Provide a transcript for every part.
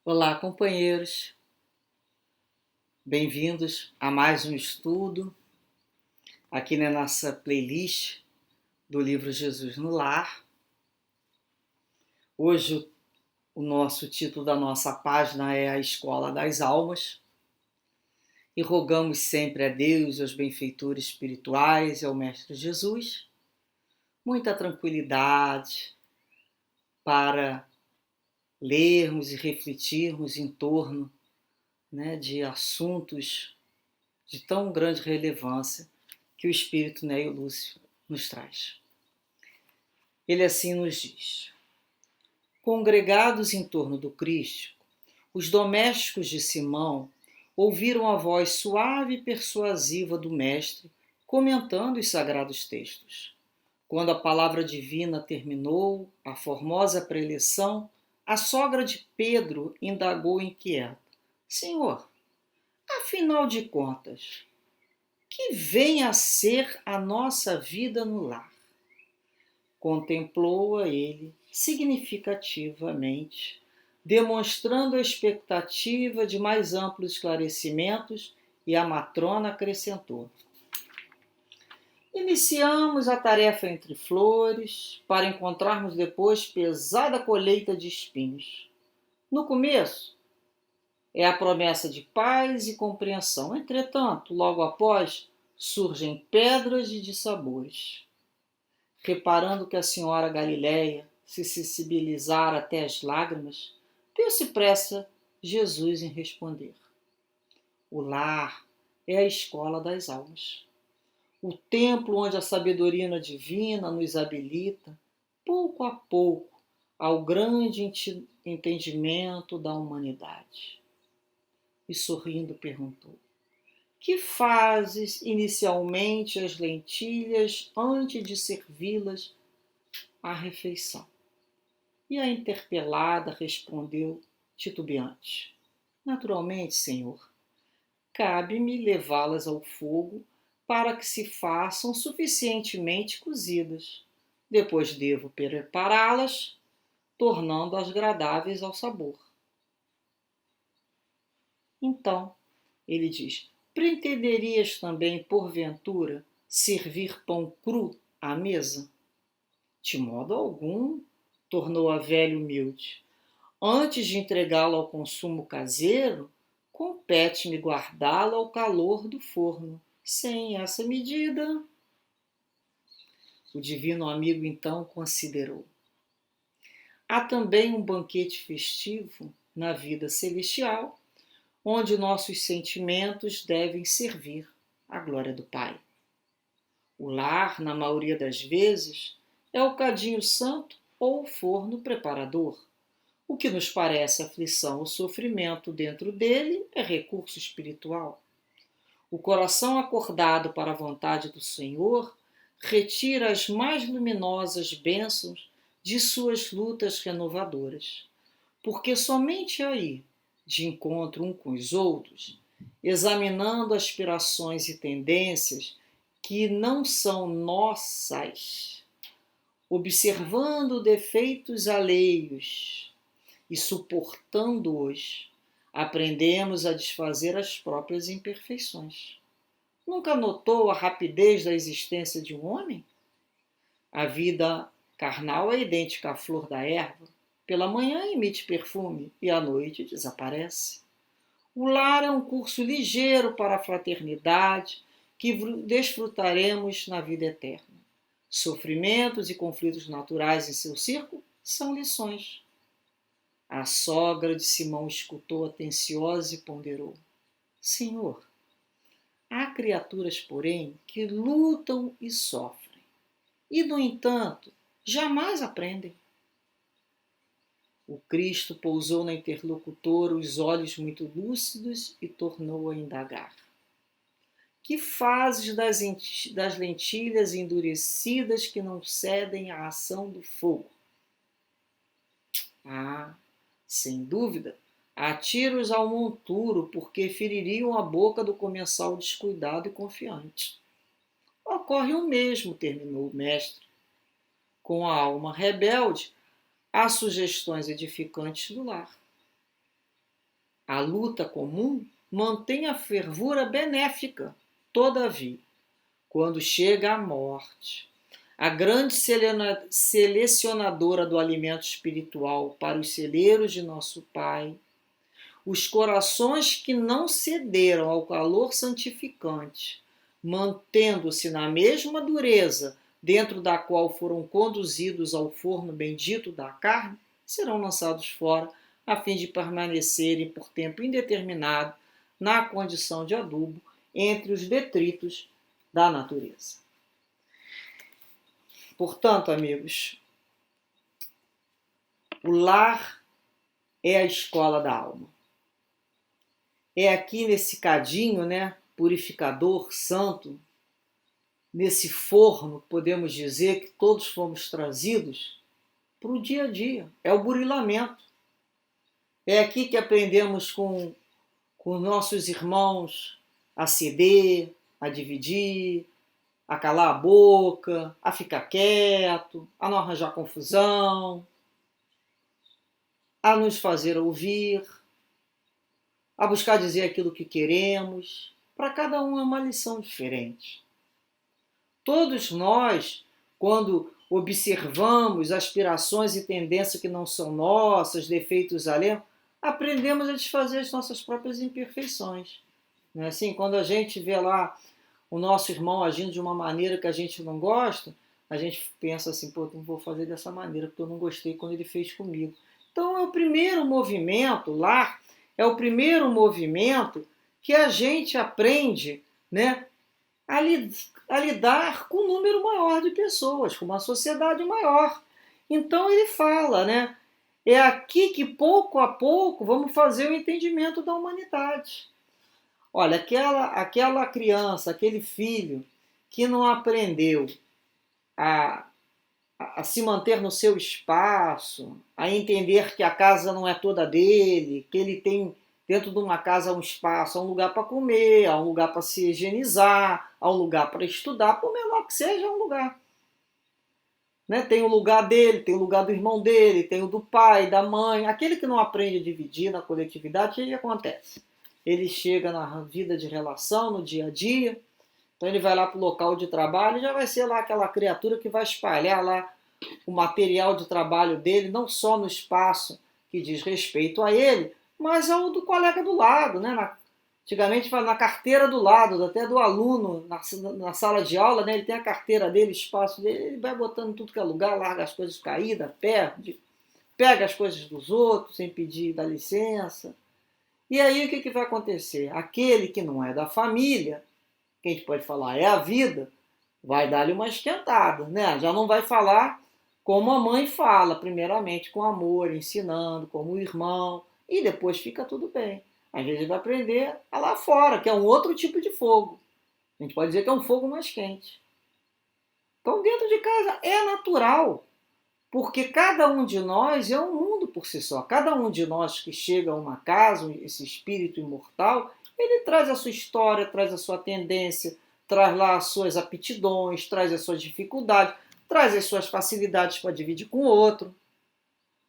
Olá, companheiros. Bem-vindos a mais um estudo aqui na nossa playlist do livro Jesus no Lar. Hoje o nosso título da nossa página é A Escola das Almas e rogamos sempre a Deus, aos benfeitores espirituais e ao Mestre Jesus muita tranquilidade para lermos e refletirmos em torno de assuntos de tão grande relevância que o Espírito Nélio Lúcio nos traz. Ele assim nos diz: congregados em torno do Cristo, os domésticos de Simão ouviram a voz suave e persuasiva do Mestre comentando os sagrados textos. Quando a palavra divina terminou a formosa preleção, a sogra de Pedro indagou inquieta: Senhor, afinal de contas, que vem a ser a nossa vida no lar? Contemplou-a ele significativamente, demonstrando a expectativa de mais amplos esclarecimentos, e a matrona acrescentou: iniciamos a tarefa entre flores, para encontrarmos depois pesada colheita de espinhos. No começo, é a promessa de paz e compreensão. Entretanto, logo após, surgem pedras e dissabores. Reparando que a senhora Galileia se sensibilizara até as lágrimas, deu-se pressa Jesus em responder: o lar é a escola das almas. O templo onde a sabedoria divina nos habilita, pouco a pouco, ao grande entendimento da humanidade. E sorrindo perguntou: que fazes inicialmente as lentilhas antes de servi-las à refeição? E a interpelada respondeu titubeante: naturalmente, Senhor, cabe-me levá-las ao fogo para que se façam suficientemente cozidas. Depois devo prepará-las, tornando-as agradáveis ao sabor. Então, ele diz: pretenderias também, porventura, servir pão cru à mesa? De modo algum, tornou a velha humilde. Antes de entregá-lo ao consumo caseiro, compete-me guardá-lo ao calor do forno. Sem essa medida, o divino amigo então considerou: há também um banquete festivo na vida celestial, onde nossos sentimentos devem servir à glória do Pai. O lar, na maioria das vezes, é o cadinho santo ou o forno preparador. O que nos parece aflição ou sofrimento dentro dele é recurso espiritual. O coração acordado para a vontade do Senhor retira as mais luminosas bênçãos de suas lutas renovadoras, porque somente aí, de encontro um com os outros, examinando aspirações e tendências que não são nossas, observando defeitos alheios e suportando-os, aprendemos a desfazer as próprias imperfeições. Nunca notou a rapidez da existência de um homem? A vida carnal é idêntica à flor da erva. Pela manhã emite perfume e à noite desaparece. O lar é um curso ligeiro para a fraternidade que desfrutaremos na vida eterna. Sofrimentos e conflitos naturais em seu círculo são lições. A sogra de Simão escutou atenciosa e ponderou: Senhor, há criaturas, porém, que lutam e sofrem, e, no entanto, jamais aprendem. O Cristo pousou na interlocutora os olhos muito lúcidos e tornou a indagar: que fazes das lentilhas endurecidas que não cedem à ação do fogo? Ah, sem dúvida, atira-os ao monturo, porque feririam a boca do comensal descuidado e confiante. Ocorre o mesmo, terminou o mestre, com a alma rebelde às sugestões edificantes do lar. A luta comum mantém a fervura benéfica, todavia, quando chega a morte, a grande selecionadora do alimento espiritual para os celeiros de nosso Pai, os corações que não cederam ao calor santificante, mantendo-se na mesma dureza dentro da qual foram conduzidos ao forno bendito da carne, serão lançados fora, a fim de permanecerem por tempo indeterminado na condição de adubo entre os detritos da natureza. Portanto, amigos, o lar é a escola da alma. É aqui nesse cadinho, né, purificador, santo, nesse forno, podemos dizer que todos fomos trazidos para o dia a dia. É o burilamento. É aqui que aprendemos com nossos irmãos a ceder, a dividir, a calar a boca, a ficar quieto, a não arranjar confusão, a nos fazer ouvir, a buscar dizer aquilo que queremos. Para cada um é uma lição diferente. Todos nós, quando observamos aspirações e tendências que não são nossas, defeitos alheios, aprendemos a desfazer as nossas próprias imperfeições. Não é assim? Quando a gente vê lá o nosso irmão agindo de uma maneira que a gente não gosta, a gente pensa assim, pô, não vou fazer dessa maneira, porque eu não gostei quando ele fez comigo. Então é o primeiro movimento, lar, é o primeiro movimento que a gente aprende, né, a lidar com um número maior de pessoas, com uma sociedade maior. Então ele fala, né, é aqui que pouco a pouco vamos fazer o entendimento da humanidade. Olha, aquela criança, aquele filho que não aprendeu a, a se manter no seu espaço, a entender que a casa não é toda dele, que ele tem dentro de uma casa um espaço, há um lugar para comer, há um lugar para se higienizar, há um lugar para estudar, por menor que seja, é um lugar. Né? Tem o lugar dele, tem o lugar do irmão dele, tem o do pai, da mãe. Aquele que não aprende a dividir na coletividade, o que acontece? Ele chega na vida de relação, no dia a dia, então ele vai lá para o local de trabalho e já vai ser lá aquela criatura que vai espalhar lá o material de trabalho dele, não só no espaço que diz respeito a ele, mas ao do colega do lado, né? Antigamente na carteira do lado, até do aluno, na sala de aula, né? Ele tem a carteira dele, o espaço dele, ele vai botando tudo que é lugar, larga as coisas caídas, perde, pega as coisas dos outros sem pedir da licença. E aí o que vai acontecer? Aquele que não é da família, que a gente pode falar é a vida, vai dar-lhe uma esquentada, né? Já não vai falar como a mãe fala, primeiramente com amor, ensinando, como o irmão, e depois fica tudo bem. Às vezes ele vai aprender a lá fora, que é um outro tipo de fogo. A gente pode dizer que é um fogo mais quente. Então dentro de casa é natural, porque cada um de nós é um mundo por si só. Cada um de nós que chega a uma casa, esse espírito imortal, ele traz a sua história, traz a sua tendência, traz lá as suas aptidões, traz as suas dificuldades, traz as suas facilidades para dividir com o outro.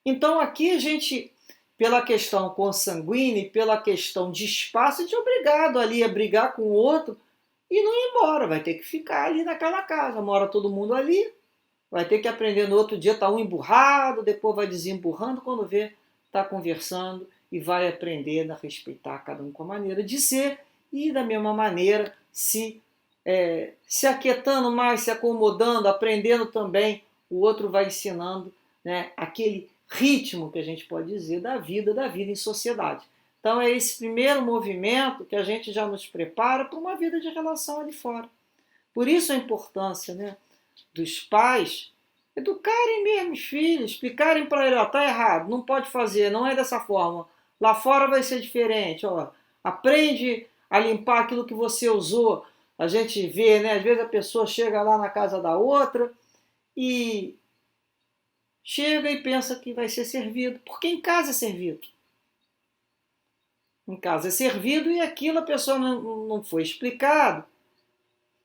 Então aqui a gente, pela questão consanguínea e pela questão de espaço, a gente é obrigado ali a brigar com o outro e não ir embora, vai ter que ficar ali naquela casa, mora todo mundo ali, vai ter que aprender no outro dia, está um emburrado, depois vai desemburrando, quando vê, está conversando e vai aprender a respeitar cada um com a maneira de ser e da mesma maneira se aquietando mais, se acomodando, aprendendo também, o outro vai ensinando, né, aquele ritmo que a gente pode dizer da vida em sociedade. Então é esse primeiro movimento que a gente já nos prepara para uma vida de relação ali fora. Por isso a importância, né, dos pais educarem mesmo os filhos, explicarem para ele, ó, tá errado, não pode fazer, não é dessa forma, lá fora vai ser diferente, ó, aprende a limpar aquilo que você usou. A gente vê, né, às vezes a pessoa chega lá na casa da outra e chega e pensa que vai ser servido, porque em casa é servido. Em casa é servido e aquilo a pessoa não foi explicado,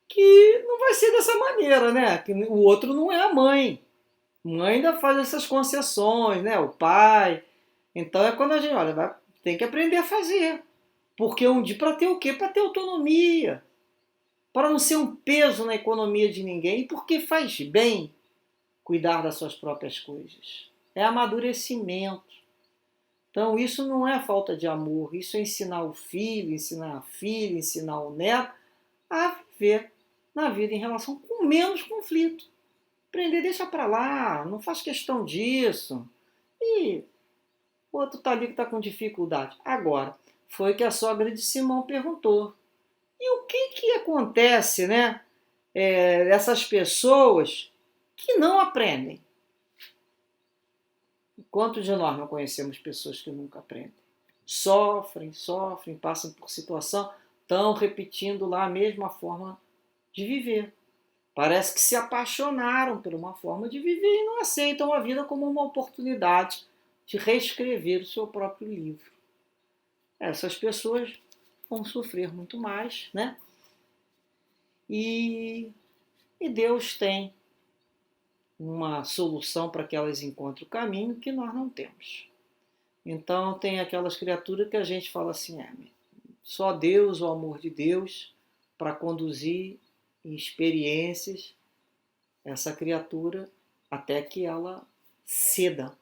que não vai ser dessa maneira, né? Que o outro não é a mãe. A mãe ainda faz essas concessões, né? O pai. Então é quando a gente, olha, Tem que aprender a fazer. Porque um dia, para ter o quê? Para ter autonomia. Para não ser um peso na economia de ninguém. E porque faz bem cuidar das suas próprias coisas. É amadurecimento. Então, isso não é falta de amor. Isso é ensinar o filho, ensinar a filha, ensinar o neto a viver na vida em relação com menos conflito. Aprender, deixa para lá, não faz questão disso. E o outro está ali que está com dificuldade. Agora, foi que a sogra de Simão perguntou. E o que acontece, né? Essas pessoas que não aprendem. Quantos de nós não conhecemos pessoas que nunca aprendem? Sofrem, passam por situação, estão repetindo lá a mesma forma de viver. Parece que se apaixonaram por uma forma de viver e não aceitam a vida como uma oportunidade de reescrever o seu próprio livro. Essas pessoas vão sofrer muito mais, né? E Deus tem uma solução para que elas encontrem o caminho que nós não temos. Então tem aquelas criaturas que a gente fala assim, só Deus, o amor de Deus, para conduzir em experiências essa criatura até que ela ceda.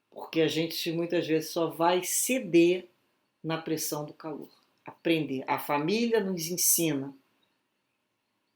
Porque a gente muitas vezes só vai ceder na pressão do calor. Aprender. A família nos ensina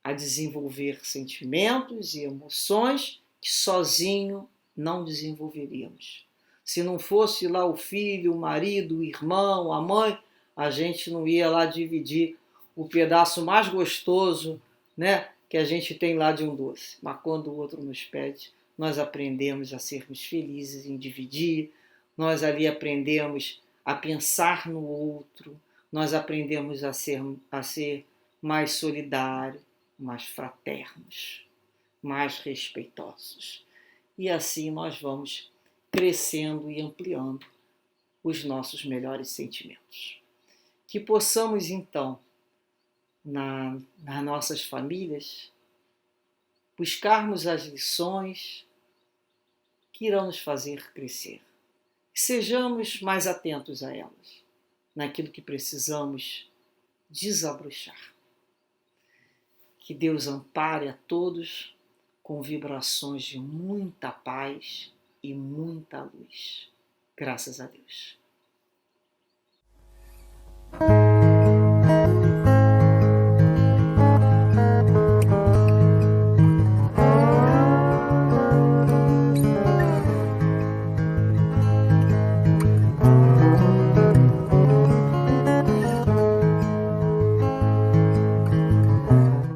a desenvolver sentimentos e emoções que sozinho não desenvolveríamos. Se não fosse lá o filho, o marido, o irmão, a mãe, a gente não ia lá dividir o pedaço mais gostoso, né, que a gente tem lá de um doce. Mas quando o outro nos pede, nós aprendemos a sermos felizes em dividir, nós ali aprendemos a pensar no outro, nós aprendemos a ser mais solidário, mais fraternos, mais respeitosos. E assim nós vamos crescendo e ampliando os nossos melhores sentimentos. Que possamos, então, nas nossas famílias, buscarmos as lições que irão nos fazer crescer. Que sejamos mais atentos a elas, naquilo que precisamos desabrochar. Que Deus ampare a todos com vibrações de muita paz e muita luz. Graças a Deus.